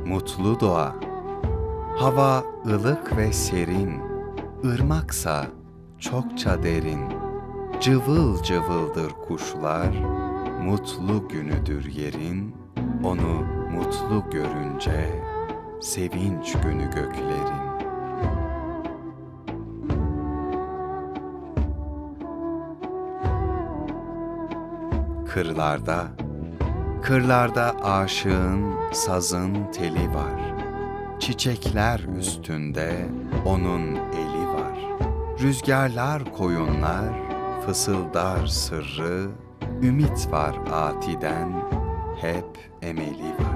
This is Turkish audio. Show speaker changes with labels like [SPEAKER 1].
[SPEAKER 1] mutlu doğa. Hava ılık ve serin, ırmaksa çokça derin. Cıvıl cıvıldır kuşlar, mutlu günüdür yerin. Onu mutlu görünce, sevinç günü göklerin. Kırlarda, kırlarda aşığın, sazın teli var. Çiçekler üstünde onun eli var. Rüzgarlar koyunlar, fısıldar sırrı. Ümit var atiden, hep emeli var.